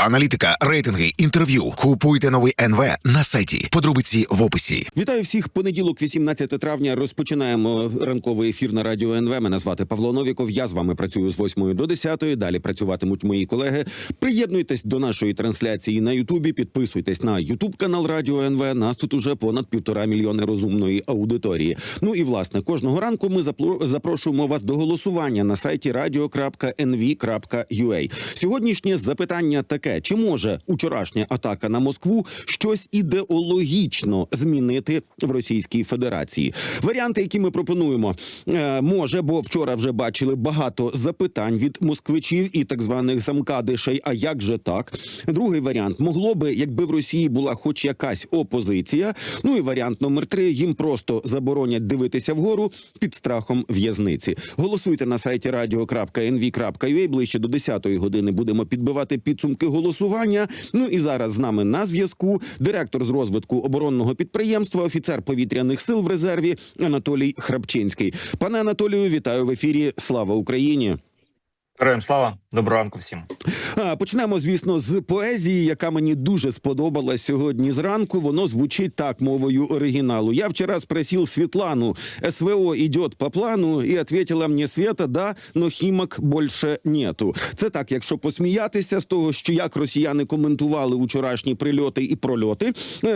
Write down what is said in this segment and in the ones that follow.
Аналітика, рейтинги, інтерв'ю. Купуйте новий НВ на сайті. Подробиці в описі. Вітаю всіх. Понеділок, 18 травня. Розпочинаємо ранковий ефір на радіо НВ. Мене звати Павло Новіков. Я з вами працюю з 8 до 10. Далі працюватимуть мої колеги. Приєднуйтесь до нашої трансляції на Ютубі. Підписуйтесь на Ютуб канал Радіо НВ. Нас тут уже понад 1,5 мільйони розумної аудиторії. Ну і власне кожного ранку ми запрошуємо вас до голосування на сайті radio.nv.ua. Сьогоднішнє запитання таке: чи може учорашня атака на Москву щось ідеологічно змінити в Російській Федерації? Варіанти, які ми пропонуємо, може, бо вчора вже бачили багато запитань від москвичів і так званих замкадишей. А як же так? Другий варіант: могло би, якби в Росії була хоч якась опозиція. Ну і варіант номер 3: їм просто заборонять дивитися вгору під страхом в'язниці. Голосуйте на сайті radio.nv.ua. Ближче до 10-ї години будемо підбивати підсумки голосування. Ну і зараз з нами на зв'язку директор з розвитку оборонного підприємства, офіцер повітряних сил в резерві Анатолій Храпчинський. Пане Анатолію, вітаю в ефірі. Слава Україні! Героям слава, доброго ранку всім. Почнемо, звісно, з поезії, яка мені дуже сподобалась сьогодні зранку. Воно звучить так, мовою оригіналу. Я вчора спросил Светлану: СВО идет по плану? І ответила мені Света: да, но хімок більше нету. Це так, якщо посміятися з того, що як росіяни коментували учорашні прильоти і прольоти.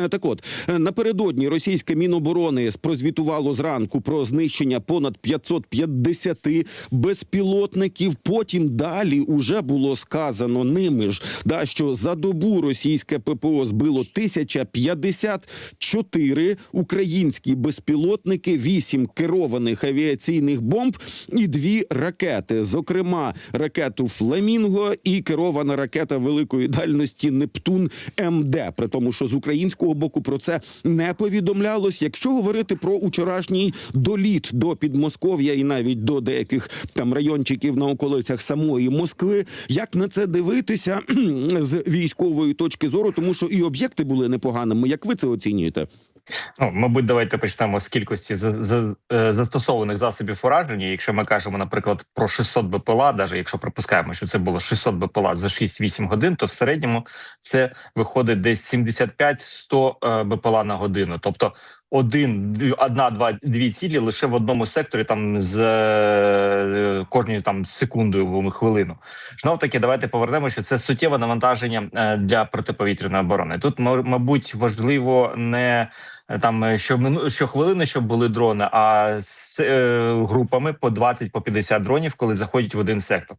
Так от, напередодні російське Міноборони прозвітувало зранку про знищення понад 550 безпілотників. Потім далі уже було сказано ними ж, що за добу російське ППО збило 1054 українські безпілотники, 8 керованих авіаційних бомб і 2 ракети. Зокрема, ракету «Фламінго» і керована ракета великої дальності «Нептун МД». При тому, що з українського боку про це не повідомлялось. Якщо говорити про учорашній доліт до Підмосков'я і навіть до деяких там райончиків на околицях самої Москви, як на це дивитися з військової точки зору, тому що і об'єкти були непоганими. Як ви це оцінюєте? Ну, мабуть, давайте почнемо з кількості застосованих засобів ураження. Якщо ми кажемо, наприклад, про 600 БПЛА, навіть якщо припускаємо, що це було 600 БПЛА за 6-8 годин, то в середньому це виходить десь 75-100 БПЛА на годину. Тобто дві цілі лише в одному секторі, там з кожною там секундою в хвилину. Знов таки, давайте повернемо, що це суттєве навантаження для протиповітряної оборони. Тут, мабуть, важливо не там щохвилини, щоб були дрони, а з групами по 20, по 50 дронів, коли заходять в один сектор.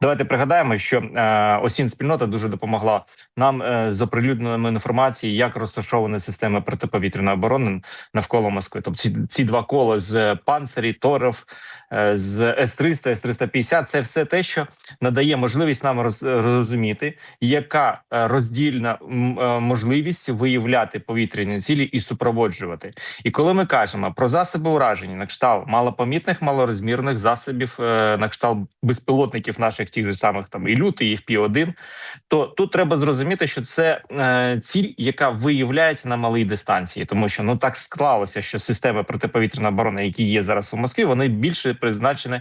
Давайте пригадаємо, що ОСІН-спільнота дуже допомогла нам з оприлюдненими інформації, як розташовані системи протиповітряної оборони навколо Москви. Тобто ці два кола з «Панцирі», «Торов», з С-300, С-350 – це все те, що надає можливість нам розуміти, яка роздільна можливість виявляти повітряні цілі і супроводжувати. І коли ми кажемо про засоби ураження на кшталт малопомітних, малорозмірних засобів, на кшталт безпілотників наших тих же самих там і «Лютий», і FP-1, то тут треба зрозуміти, що це ціль, яка виявляється на малій дистанції. Тому що так склалося, що системи протиповітряної оборони, які є зараз у Москві, вони більше призначені,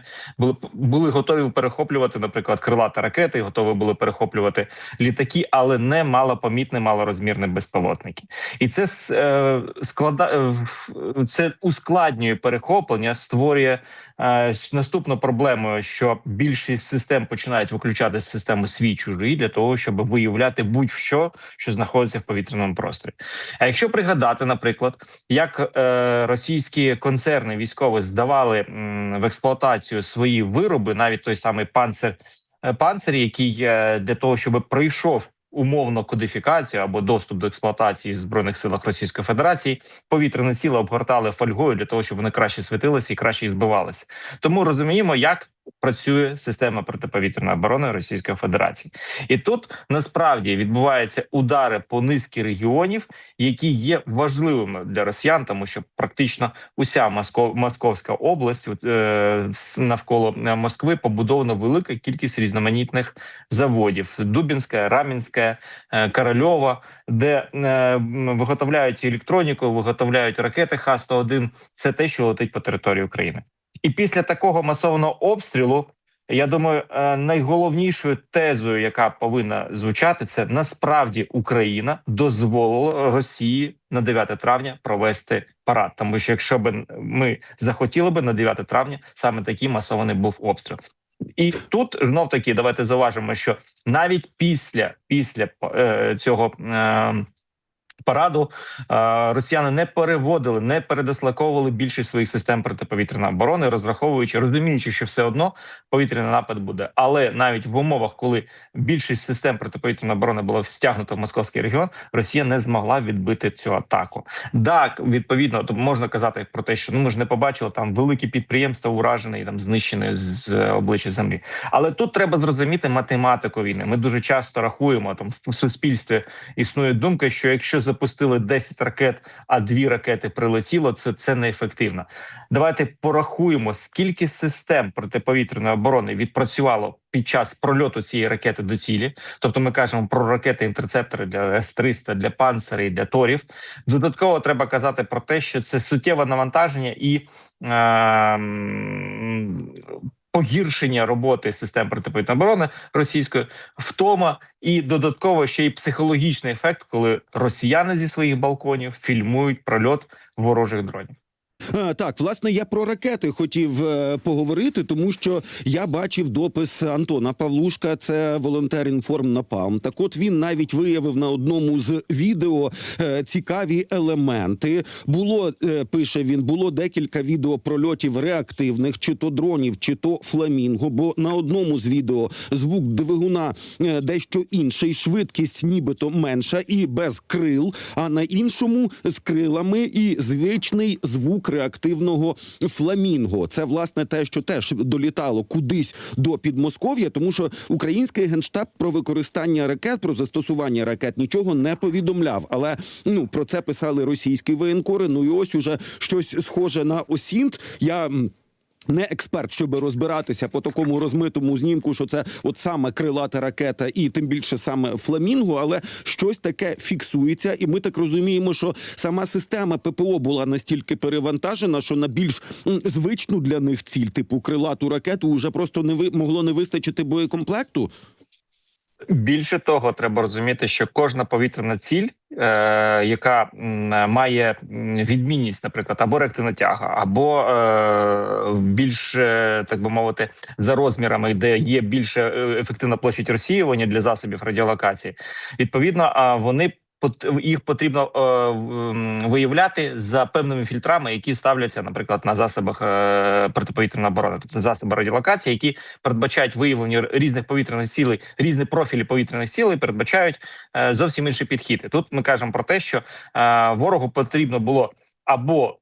були готові перехоплювати, наприклад, крилаті ракети, готові були перехоплювати літаки, але не малопомітні, малорозмірні безпілотники. І це це ускладнює перехоплення, створює наступну проблему, що більшість систем починають виключати систему свій-чужий для того, щоб виявляти будь-що, що знаходиться в повітряному просторі. А якщо пригадати, наприклад, як російські концерни військові здавали в експлуатацію свої вироби, навіть той самий «Панцир», який для того, щоб пройшов умовно кодифікацію або доступ до експлуатації в Збройних силах Російської Федерації, повітряні сили обгортали фольгою для того, щоб вони краще світилися і краще збивалися. Тому розуміємо, як працює система протиповітряної оборони Російської Федерації. І тут насправді відбуваються удари по низці регіонів, які є важливими для росіян, тому що практично уся Московська область навколо Москви побудована велика кількість різноманітних заводів: Дубінська, Раменська, Корольова, де виготовляють електроніку, виготовляють ракети Х-101. Це те, що летить по території України. І після такого масованого обстрілу Я думаю, найголовнішою тезою, яка повинна звучати, це насправді Україна дозволила Росії на 9 травня провести парад. Тому що якщо б ми захотіли би на 9 травня, саме такий масований був обстріл. І тут знов таки давайте зауважимо, що навіть після цього параду росіяни не переводили, не передислоковували більшість своїх систем протиповітряної оборони, розуміючи, що все одно повітряний напад буде. Але навіть в умовах, коли більшість систем протиповітряної оборони була стягнута в московський регіон, Росія не змогла відбити цю атаку. Так, відповідно, то можна казати про те, що ми ж не побачили там великі підприємства уражені, там знищені з обличчя землі. Але тут треба зрозуміти математику війни. Ми дуже часто рахуємо, там в суспільстві існує думка, що якщо запустили 10 ракет, а 2 ракети прилетіло, це неефективно. Давайте порахуємо, скільки систем протиповітряної оборони відпрацювало під час прольоту цієї ракети до цілі. Тобто ми кажемо про ракети-інтерцептори для С-300, для «Панцирів», для «Торів». Додатково треба казати про те, що це суттєве навантаження і погіршення роботи систем протиповітряної оборони російської, втома і додатково ще й психологічний ефект, коли росіяни зі своїх балконів фільмують прольот ворожих дронів. Так, власне, я про ракети хотів поговорити, тому що я бачив допис Антона Павлушка, це волонтер Інформ Напалм. Так от він навіть виявив на одному з відео цікаві елементи. Пише він, було декілька відеопрольотів реактивних, чи то дронів, чи то фламінго, бо на одному з відео звук двигуна дещо інший, швидкість нібито менша і без крил, а на іншому з крилами і звичний звук реактивного фламінго. Це, власне, те, що теж долітало кудись до Підмосков'я, тому що український Генштаб про використання ракет, про застосування ракет нічого не повідомляв. Але, про це писали російські воєнкори. І ось уже щось схоже на Осінт. Я не експерт, щоб розбиратися по такому розмитому знімку, що це от саме крилата ракета і тим більше саме фламінго, але щось таке фіксується. І ми так розуміємо, що сама система ППО була настільки перевантажена, що на більш звичну для них ціль, типу крилату ракету, вже просто могло не вистачити боєкомплекту. Більше того, треба розуміти, що кожна повітряна ціль, яка має відмінність, наприклад, або реактивна тяга, або більш, так би мовити, за розмірами, де є більш ефективна площадь розсіювання для засобів радіолокації, відповідно, їх потрібно виявляти за певними фільтрами, які ставляться, наприклад, на засобах протиповітряної оборони, тобто засоби радіолокації, які передбачають виявлення різних повітряних цілей, різні профілі повітряних цілей, передбачають зовсім інший підхід. І тут ми кажемо про те, що ворогу потрібно було або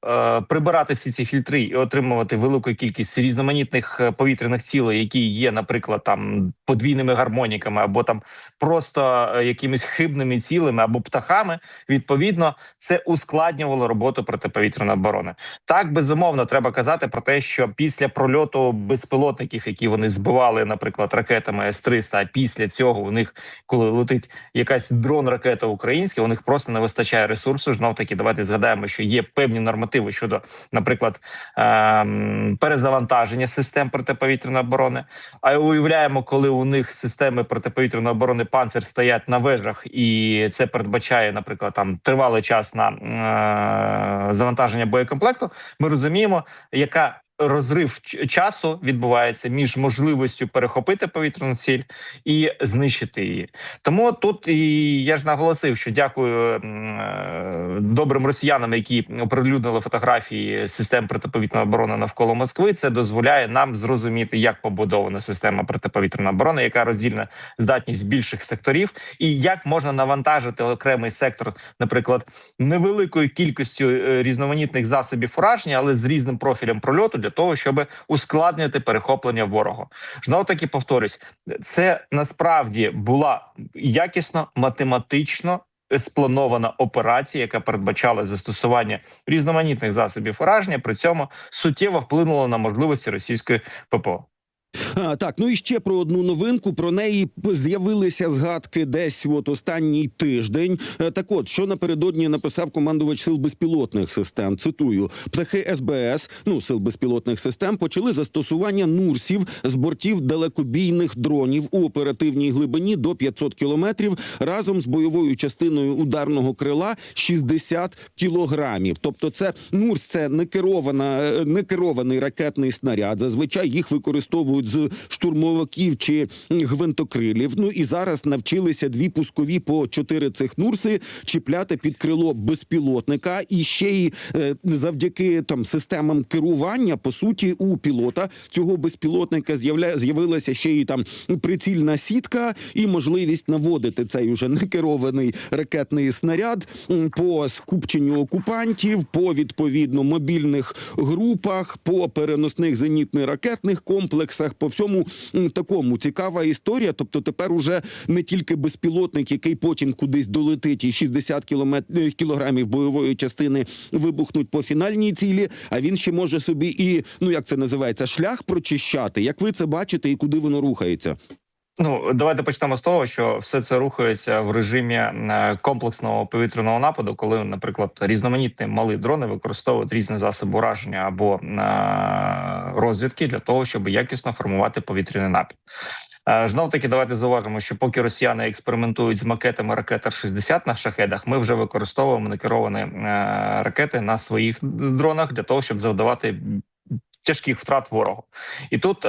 прибирати всі ці фільтри і отримувати велику кількість різноманітних повітряних цілей, які є, наприклад, там подвійними гармоніками, або там просто якимись хибними цілями, або птахами. Відповідно, це ускладнювало роботу протиповітряної оборони. Так, безумовно, треба казати про те, що після прольоту безпілотників, які вони збивали, наприклад, ракетами С-300, а після цього у них, коли летить якась дрон-ракета українська, у них просто не вистачає ресурсу. Знов таки, давайте згадаємо, що є певні нормативи щодо, наприклад, перезавантаження систем протиповітряної оборони. А уявляємо, коли у них системи протиповітряної оборони «Панцир» стоять на вежах, і це передбачає, наприклад, там тривалий час на завантаження боєкомплекту, ми розуміємо, яка розрив часу відбувається між можливістю перехопити повітряну ціль і знищити її. Тому тут і я ж наголосив, що дякую добрим росіянам, які оприлюднили фотографії систем протиповітряної оборони навколо Москви. Це дозволяє нам зрозуміти, як побудована система протиповітряної оборони, яка роздільна здатність більших секторів, і як можна навантажити окремий сектор, наприклад, невеликою кількістю різноманітних засобів ураження, але з різним профілем прольоту, для того, щоб ускладнити перехоплення ворога. Знов таки повторюсь, це насправді була якісно, математично спланована операція, яка передбачала застосування різноманітних засобів ураження, при цьому суттєво вплинула на можливості російської ППО. Так, ну і ще про одну новинку. Про неї з'явилися згадки десь от останній тиждень. Так от, що напередодні написав командувач Сил безпілотних систем, цитую, птахи СБС, Сил безпілотних систем, почали застосування «Нурсів» з бортів далекобійних дронів у оперативній глибині до 500 кілометрів разом з бойовою частиною ударного крила 60 кілограмів. Тобто це «Нурс» – це некерований ракетний снаряд. Зазвичай їх використовують з штурмовиків чи гвинтокрилів. Ну і зараз навчилися 2 пускові по 4 цих «Нурси» чіпляти під крило безпілотника. І ще й завдяки системам керування, по суті, у пілота цього безпілотника з'явилася ще й прицільна сітка і можливість наводити цей уже некерований ракетний снаряд по скупченню окупантів, по відповідно мобільних групах, по переносних зенітно-ракетних комплексах, по всьому такому. Цікава історія. Тобто тепер уже не тільки безпілотник, який потім кудись долетить і 60 кілограмів бойової частини вибухнуть по фінальній цілі, а він ще може собі і, як це називається, шлях прочищати. Як ви це бачите і куди воно рухається? Давайте почнемо з того, що все це рухається в режимі комплексного повітряного нападу, коли, наприклад, різноманітні малі дрони використовують різні засоби ураження або розвідки для того, щоб якісно формувати повітряний напад. Знов-таки, давайте зауважимо, що поки росіяни експериментують з макетами ракет Р-60 на шахедах, ми вже використовуємо некеровані ракети на своїх дронах для того, щоб завдавати тяжких втрат ворогу. І тут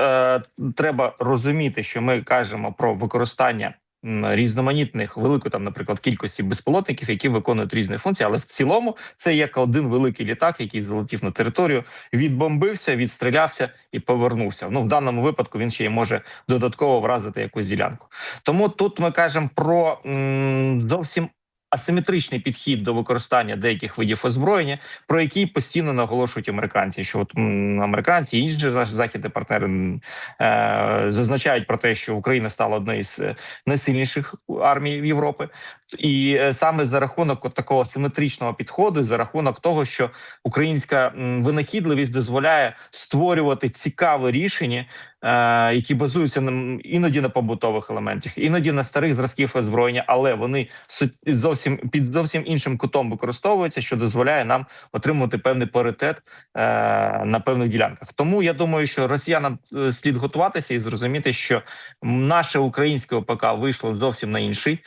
треба розуміти, що ми кажемо про використання різноманітних, великої наприклад, кількості безпілотників, які виконують різні функції, але в цілому це як один великий літак, який залетів на територію, відбомбився, відстрілявся і повернувся. В даному випадку він ще й може додатково вразити якусь ділянку. Тому тут ми кажемо про зовсім асиметричний підхід до використання деяких видів озброєння, про який постійно наголошують американці, що американці і інші наші західні партнери зазначають про те, що Україна стала однією з найсильніших армій Європи. І саме за рахунок такого асиметричного підходу, за рахунок того, що українська винахідливість дозволяє створювати цікаві рішення, які базуються іноді на побутових елементах, іноді на старих зразків озброєння, але вони під зовсім іншим кутом використовуються, що дозволяє нам отримувати певний паритет на певних ділянках. Тому я думаю, що росіянам слід готуватися і зрозуміти, що наше українське ОПК вийшло зовсім на інший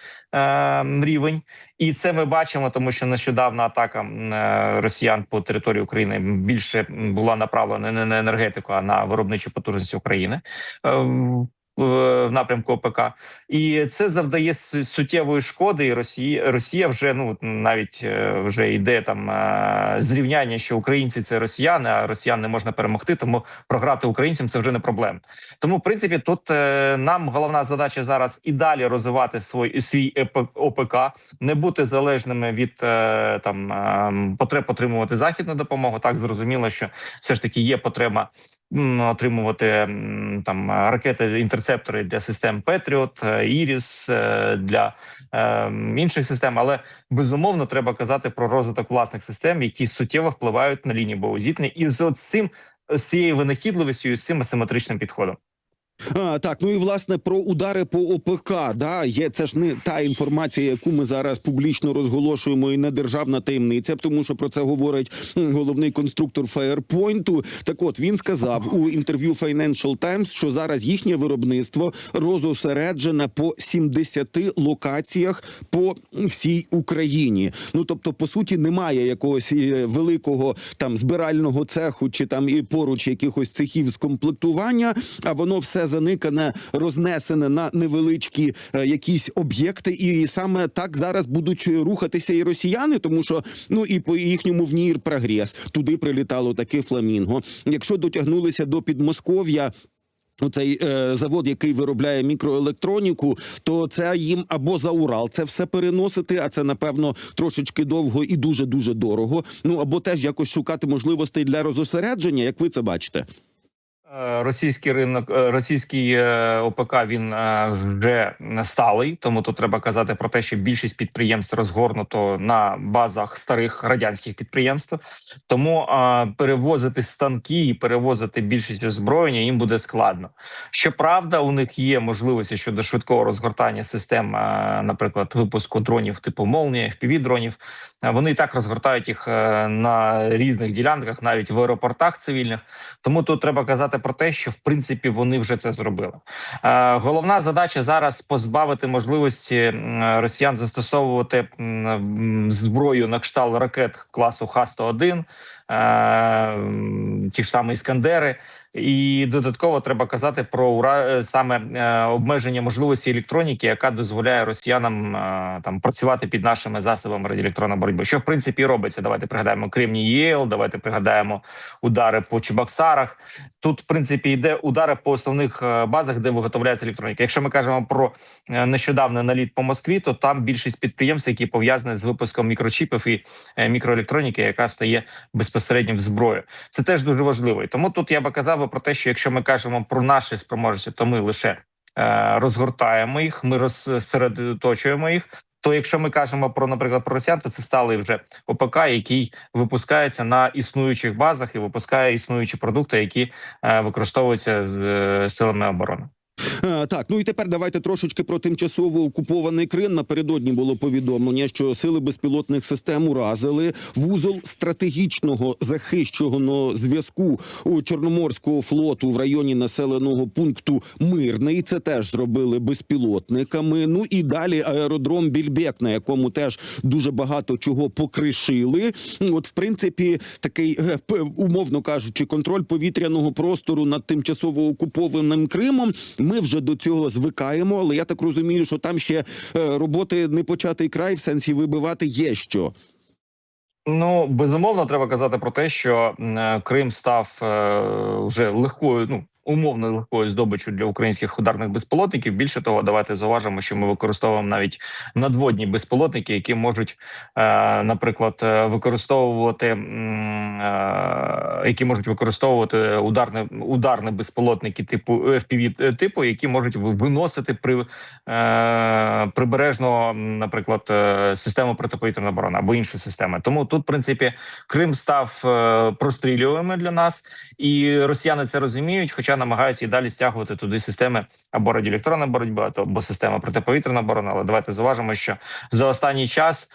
рівень. І це ми бачимо, тому що нещодавна атака росіян по території України більше була направлена не на енергетику, а на виробничу потужність України в напрямку ОПК. І це завдає суттєвої шкоди, і Росія вже, навіть вже йде зрівняння, що українці – це росіяни, а росіян не можна перемогти, тому програти українцям – це вже не проблема. Тому, в принципі, тут нам головна задача зараз і далі розвивати свій ОПК, не бути залежними від потреб отримувати західну допомогу. Так, зрозуміло, що все ж таки є потреба отримувати ракети-інтерцептори для систем Петріот, Іріс, для інших систем, але безумовно треба казати про розвиток власних систем, які суттєво впливають на лінію боєзіткнення і з цією винахідливістю і з цим асиметричним підходом. Так, і власне про удари по ОПК, це ж не та інформація, яку ми зараз публічно розголошуємо, і не державна таємниця, тому що про це говорить головний конструктор Фаєрпойнту. Так от, він сказав у інтерв'ю Financial Times, що зараз їхнє виробництво розосереджене по 70 локаціях по всій Україні. Тобто, по суті, немає якогось великого збирального цеху чи і поруч якихось цехів з комплектування, а воно все заникане, рознесене на невеличкі якісь об'єкти, і саме так зараз будуть рухатися і росіяни, тому що, і по їхньому в НІР прогрес, туди прилітало таке фламінго. Якщо дотягнулися до Підмосков'я, оцей завод, який виробляє мікроелектроніку, то це їм або за Урал це все переносити, а це, напевно, трошечки довго і дуже-дуже дорого, або теж якось шукати можливостей для розосередження, як ви це бачите? Російський ринок, російський ОПК, він вже сталий, тому тут треба казати про те, що більшість підприємств розгорнуто на базах старих радянських підприємств. Тому перевозити станки і перевозити більшість озброєння їм буде складно. Щоправда, у них є можливості щодо швидкого розгортання систем, наприклад, випуску дронів типу «Молнія», FPV-дронів. Вони і так розгортають їх на різних ділянках, навіть в аеропортах цивільних. Тому тут треба казати про те, що в принципі вони вже це зробили. Головна задача зараз позбавити можливості росіян застосовувати зброю на кшталт ракет класу Х-101, ті ж самі «Іскандери». І додатково треба казати про саме обмеження можливості електроніки, яка дозволяє росіянам там працювати під нашими засобами радіоелектронної боротьби. Що в принципі робиться? Давайте пригадаємо Кремній ЄЛ, давайте пригадаємо удари по Чебоксарах. Тут в принципі йде удари по основних базах, де виготовляється електроніка. Якщо ми кажемо про нещодавний наліт по Москві, то там більшість підприємств, які пов'язані з випуском мікрочіпів і мікроелектроніки, яка стає безпосередньо в зброю. Це теж дуже важливо. І тому тут я би казав про те, що якщо ми кажемо про наші спроможності, то ми лише розгортаємо їх, ми розсередоточуємо їх. То якщо ми кажемо про, наприклад, про росіян, то це сталий вже ОПК, який випускається на існуючих базах і випускає існуючі продукти, які використовуються з силами оборони. Так, ну і тепер давайте трошечки про тимчасово окупований Крим. Напередодні було повідомлення, що сили безпілотних систем уразили вузол стратегічного захищеного зв'язку у Чорноморського флоту в районі населеного пункту Мирний. Це теж зробили безпілотниками. Ну і далі аеродром Більбек, на якому теж дуже багато чого покришили. От, в принципі, такий, умовно кажучи, контроль повітряного простору над тимчасово окупованим Кримом. Ми вже до цього звикаємо, але я так розумію, що там ще роботи не початий край, в сенсі вибивати є що. Ну, безумовно, треба казати про те, що Крим став вже легкою, умовно легкою здобиччю для українських ударних безпілотників. Більше того, давайте зауважимо, що ми використовуємо навіть надводні безпілотники, які можуть, наприклад, використовувати ударні безпілотники типу FPV типу, які можуть виносити прибережно, наприклад, систему протиповітряної оборони або інші системи. Тому тут, в принципі, Крим став прострілюваним для нас, і росіяни це розуміють, хоча намагаються і далі стягувати туди системи або радіоелектронної боротьби, або системи протиповітряної оборони. Але давайте зважимо, що за останній час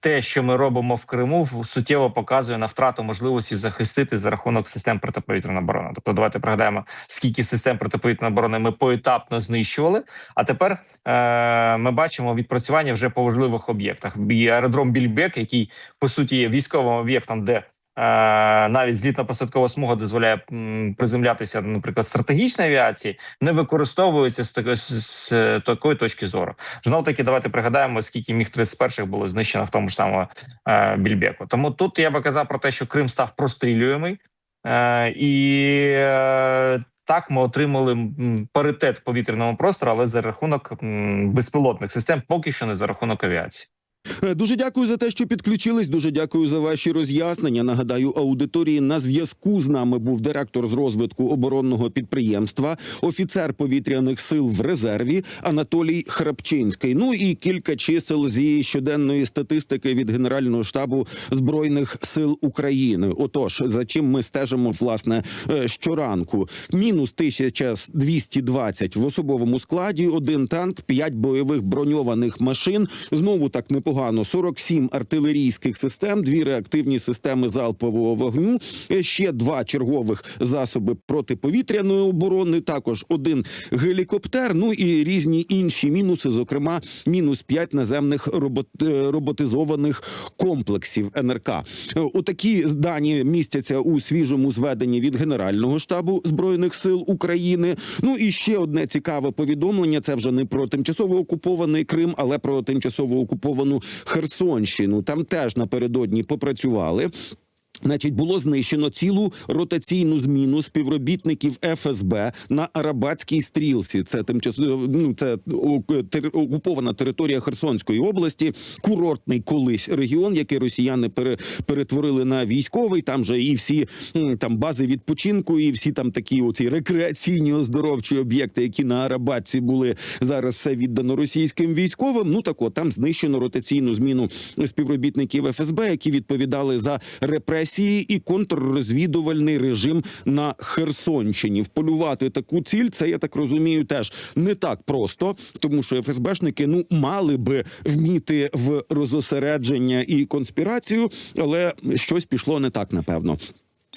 те, що ми робимо в Криму, суттєво показує на втрату можливості захистити за рахунок систем протиповітряної оборони. Тобто давайте пригадаємо, скільки систем протиповітряної оборони ми поетапно знищували, а тепер ми бачимо відпрацювання вже по важливих об'єктах. І аеродром Більбек, який, по суті, є військовим об'єктом, де навіть злітно-посадкова смуга дозволяє приземлятися, наприклад, стратегічної авіації, не використовується з такої точки зору. Знову таки, давайте пригадаємо, скільки Міг-31 було знищено в тому ж самому Більбеку. Тому тут я би казав про те, що Крим став прострілюємий, і так ми отримали паритет в повітряному просторі, але за рахунок безпілотних систем, поки що не за рахунок авіації. Дуже дякую за те, що підключились. Дуже дякую за ваші роз'яснення. Нагадаю, аудиторії, на зв'язку з нами був директор з розвитку оборонного підприємства, офіцер повітряних сил в резерві Анатолій Храпчинський. Ну і кілька чисел зі щоденної статистики від Генерального штабу Збройних сил України. Отож, за чим ми стежимо, власне, щоранку. Мінус 1220 в особовому складі, 1 танк, 5 бойових броньованих машин. Знову так непогано. 47 артилерійських систем, 2 реактивні системи залпового вогню, ще 2 чергових засоби протиповітряної оборони, також 1 гелікоптер, ну і різні інші мінуси, зокрема, мінус 5 наземних роботизованих комплексів НРК. Отакі дані містяться у свіжому зведенні від Генерального штабу Збройних сил України. Ну і ще одне цікаве повідомлення, це вже не про тимчасово окупований Крим, але про тимчасово окуповану Херсонщину. Там теж напередодні попрацювали. Значить, було знищено цілу ротаційну зміну співробітників ФСБ на Арабатській стрілці. Це окупована територія Херсонської області, курортний колись регіон, який росіяни перетворили на військовий. Там же і всі там бази відпочинку, і всі там такі оці рекреаційні оздоровчі об'єкти, які на Арабатці були, зараз все віддано російським військовим. Ну так от, там знищено ротаційну зміну співробітників ФСБ, які відповідали за репресії і контррозвідувальний режим на Херсонщині. Вполювати таку ціль, це, я так розумію, теж не так просто, тому що ФСБшники, мали би вміти в розосередження і конспірацію, але щось пішло не так, напевно.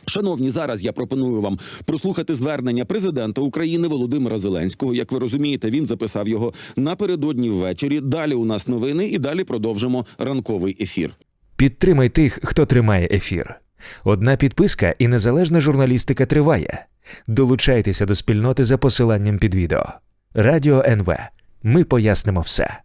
Шановні, зараз я пропоную вам прослухати звернення президента України Володимира Зеленського. Як ви розумієте, він записав його напередодні ввечері. Далі у нас новини і далі продовжимо ранковий ефір. Підтримай тих, хто тримає ефір. Одна підписка і незалежна журналістика триває. Долучайтеся до спільноти за посиланням під відео. Радіо НВ. Ми пояснимо все.